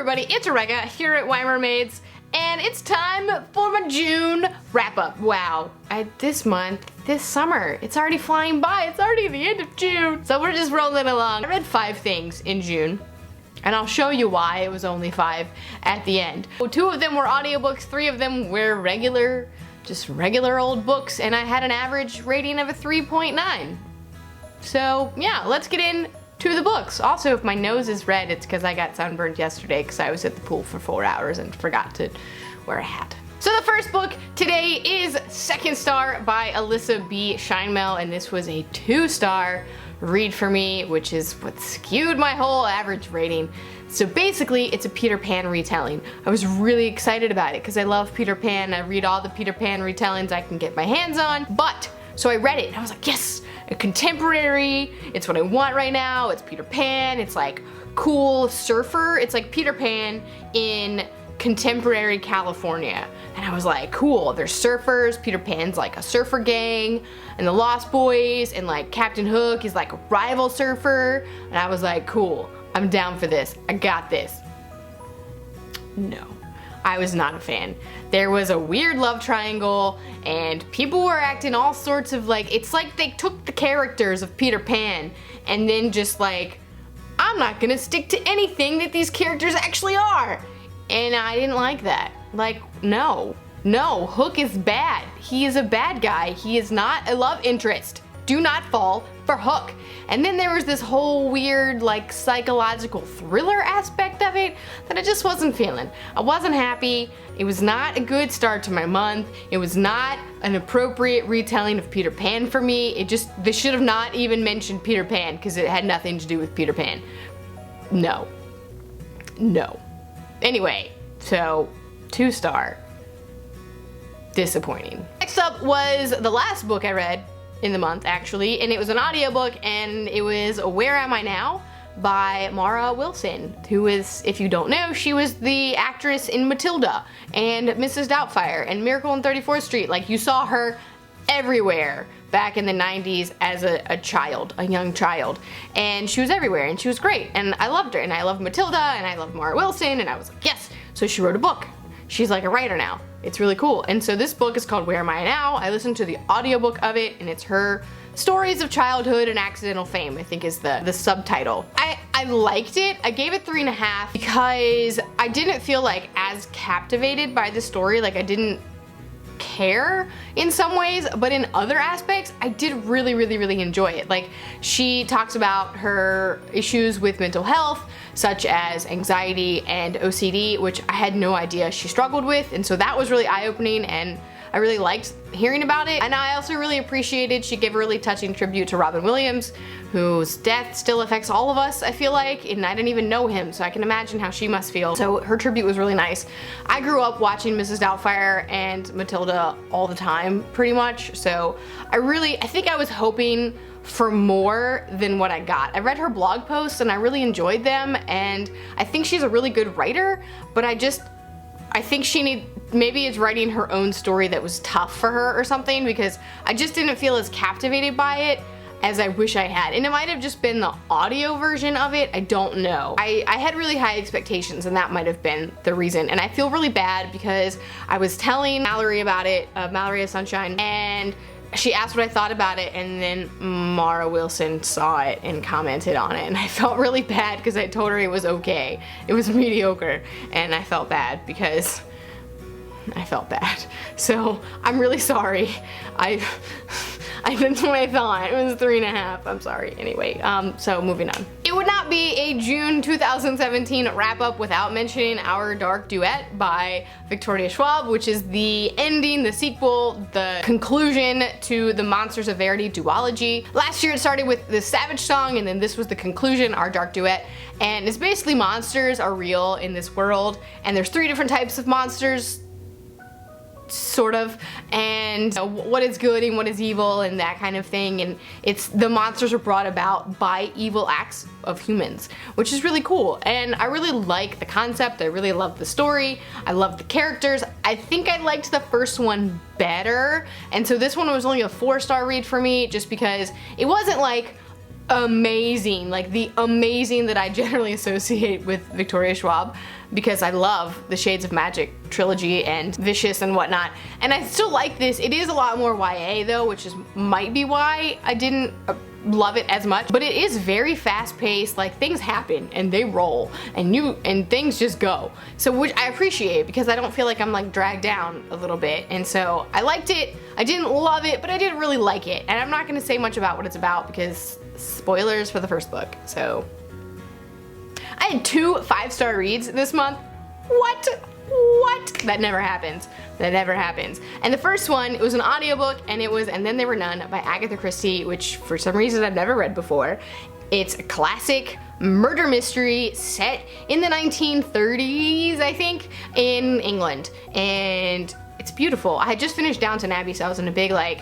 everybody, it's Rebecca here at Y Mermaids, and it's time for my June wrap-up. Wow, this summer, it's already flying by. It's already the end of June. So we're just rolling along. I read 5 things in June, and I'll show you why it was only 5 at the end. 2 of them were audiobooks, 3 of them were regular old books, and I had an average rating of a 3.9. So yeah, let's get in to the books. Also, if my nose is red, it's because I got sunburned yesterday because I was at the pool for 4 hours and forgot to wear a hat. So the first book today is Second Star by Alyssa B. Sheinmel, and this was a 2-star read for me, which is what skewed my whole average rating. So basically, it's a Peter Pan retelling. I was really excited about it because I love Peter Pan. I read all the Peter Pan retellings I can get my hands on. So I read it and I was like, yes, a contemporary, it's what I want right now, it's Peter Pan, it's like cool surfer, it's like Peter Pan in contemporary California. And I was like, cool, there's surfers, Peter Pan's like a surfer gang, and the Lost Boys, and like Captain Hook is like a rival surfer, and I was like, cool, I'm down for this, I got this. No. I was not a fan. There was a weird love triangle and people were acting all sorts of like, it's like they took the characters of Peter Pan and then just like, I'm not gonna stick to anything that these characters actually are. And I didn't like that. Like, no, Hook is bad. He is a bad guy. He is not a love interest. Do not fall for Hook. And then there was this whole weird like psychological thriller aspect of it that I just wasn't feeling. I wasn't happy. It was not a good start to my month. It was not an appropriate retelling of Peter Pan for me. They should have not even mentioned Peter Pan because it had nothing to do with Peter Pan. No. Anyway, so 2-star. Disappointing. Next up was the last book I read in the month, actually, and it was an audiobook, and it was Where Am I Now by Mara Wilson, who is, if you don't know, she was the actress in Matilda and Mrs. Doubtfire and Miracle on 34th Street. Like, you saw her everywhere back in the 90s as a young child, and she was everywhere, and she was great, and I loved her, and I loved Matilda, and I loved Mara Wilson, and I was like, yes. So she wrote a book. She's like a writer now. It's really cool. And so this book is called Where Am I Now? I listened to the audiobook of it, and it's her stories of childhood and accidental fame, I think is the subtitle. I liked it. I gave it 3.5 because I didn't feel like as captivated by the story. Like, I didn't care in some ways, but in other aspects I did really enjoy it. Like, she talks about her issues with mental health, such as anxiety and OCD, which I had no idea she struggled with, and so that was really eye-opening, and I really liked hearing about it. And I also really appreciated she gave a really touching tribute to Robin Williams, whose death still affects all of us, I feel like, and I didn't even know him, so I can imagine how she must feel. So her tribute was really nice. I grew up watching Mrs. Doubtfire and Matilda all the time, pretty much, so I think I was hoping for more than what I got. I read her blog posts and I really enjoyed them, and I think she's a really good writer, but I think maybe it's writing her own story that was tough for her or something, because I just didn't feel as captivated by it as I wish I had. And it might have just been the audio version of it, I don't know. I had really high expectations, and that might have been the reason. And I feel really bad because I was telling Mallory about it, Mallory of Sunshine, and she asked what I thought about it, and then Mara Wilson saw it and commented on it, and I felt really bad because I told her it was okay. It was mediocre, and I felt bad because I felt bad. So I'm really sorry. That's what I thought. It was 3.5. I'm sorry. Anyway, so moving on. It would not be a June 2017 wrap-up without mentioning our Dark Duet by Victoria Schwab, which is the ending, the sequel, the conclusion to the Monsters of Verity duology. Last year it started with the Savage song, and then this was the conclusion, our Dark Duet. And it's basically monsters are real in this world, and there's 3 different types of monsters, sort of, and what is good and what is evil and that kind of thing, and the monsters are brought about by evil acts of humans, which is really cool, and I really like the concept. I really love the story. I love the characters. I think I liked the first one better, and so this one was only a 4-star read for me, just because it wasn't like amazing, like the amazing that I generally associate with Victoria Schwab, because I love the Shades of Magic trilogy and Vicious and whatnot, and I still like this. It is a lot more YA though, which might be why I didn't love it as much, but it is very fast paced. Like, things happen and they roll and things just go, so which I appreciate, because I don't feel like I'm like dragged down a little bit. And so I liked it. I didn't love it, but I did really like it, and I'm not going to say much about what it's about because spoilers for the first book. So I had 2 5-star reads this month. What? That never happens. That never happens. And the first one, it was an audiobook, and it was And Then There Were None by Agatha Christie, which for some reason I've never read before. It's a classic murder mystery set in the 1930s, I think, in England. And it's beautiful. I had just finished Downton Abbey, so I was in a big like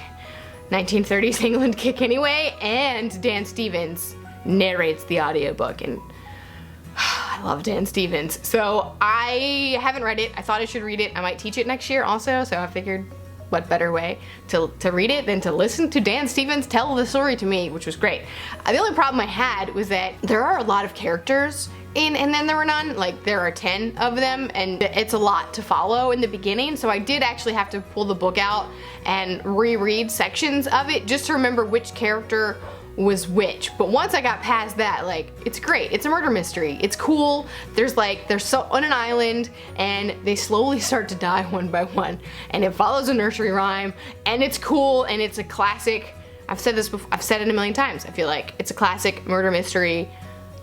1930s England kick anyway, and Dan Stevens narrates the audiobook, and I love Dan Stevens. So I haven't read it. I thought I should read it. I might teach it next year also, so I figured what better way to read it than to listen to Dan Stevens tell the story to me, which was great. The only problem I had was that there are a lot of characters in And Then There Were None. Like, there are 10 of them, and it's a lot to follow in the beginning, so I did actually have to pull the book out and reread sections of it just to remember which character was which. But once I got past that, like, it's great. It's a murder mystery. It's cool. They're so on an island, and they slowly start to die one by one, and it follows a nursery rhyme, and it's cool, and it's a classic. I've said this before. I've said it a million times. I feel like it's a classic murder mystery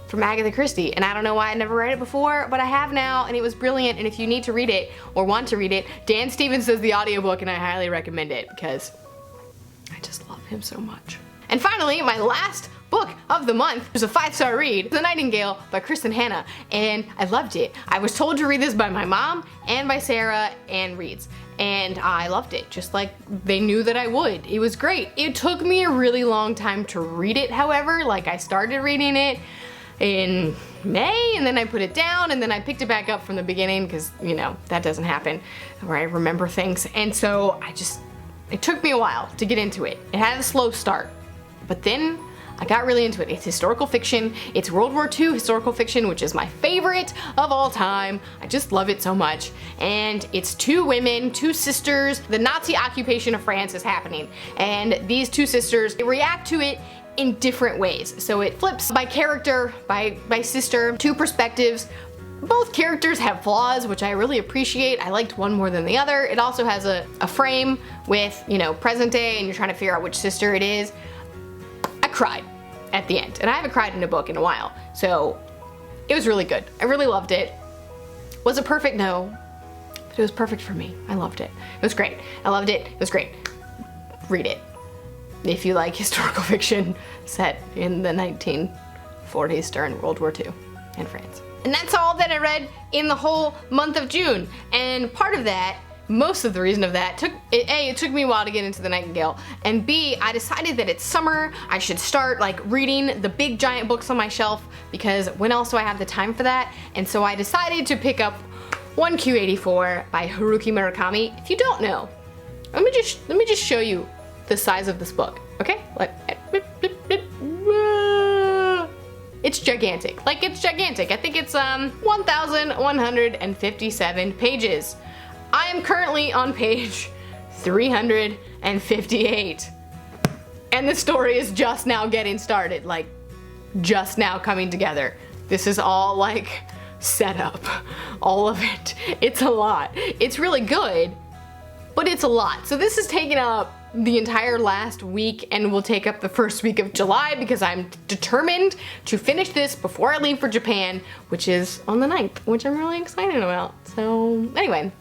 from Agatha Christie, and I don't know why I never read it before, but I have now, and it was brilliant. And if you need to read it or want to read it, Dan Stevens does the audiobook, and I highly recommend it because I just love him so much. And finally, my last book of the month was a 5-star read, The Nightingale by Kristin Hannah, and I loved it. I was told to read this by my mom and by Sarah and Reads, and I loved it, just like they knew that I would. It was great. It took me a really long time to read it, however. Like, I started reading it in May, and then I put it down, and then I picked it back up from the beginning, because, you know, that doesn't happen where I remember things. And so it took me a while to get into it. It had a slow start, but then I got really into it. It's historical fiction. It's World War II historical fiction, which is my favorite of all time. I just love it so much. And it's 2 women, 2 sisters. The Nazi occupation of France is happening, and these 2 sisters, they react to it in different ways. So it flips by character, by sister, 2 perspectives. Both characters have flaws, which I really appreciate. I liked one more than the other. It also has a frame with, you know, present day, and you're trying to figure out which sister it is. I cried at the end, and I haven't cried in a book in a while, so it was really good. I really loved it. Was it perfect? No, but it was perfect for me. I loved it. It was great. I loved it. It was great. Read it if you like historical fiction set in the 1940s during World War II in France. And that's all that I read in the whole month of June, and part of that, most of the reason of that, it took me a while to get into The Nightingale, and B, I decided that it's summer, I should start like reading the big giant books on my shelf, because when else do I have the time for that? And so I decided to pick up 1Q84 by Haruki Murakami. If you don't know, let me just show you the size of this book, okay? Like, it's gigantic. Like, it's gigantic. I think it's 1,157 pages. I am currently on page 358, and the story is just now getting started, like just now coming together. This is all like set up, all of it. It's a lot. It's really good, but it's a lot. So this is taking up the entire last week, and will take up the first week of July, because I'm determined to finish this before I leave for Japan, which is on the 9th, which I'm really excited about. So anyway,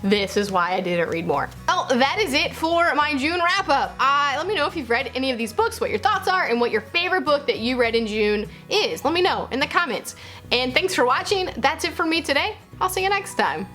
this is why I didn't read more. Well, that is it for my June wrap-up. Let me know if you've read any of these books, what your thoughts are, and what your favorite book that you read in June is. Let me know in the comments. And thanks for watching. That's it for me today. I'll see you next time.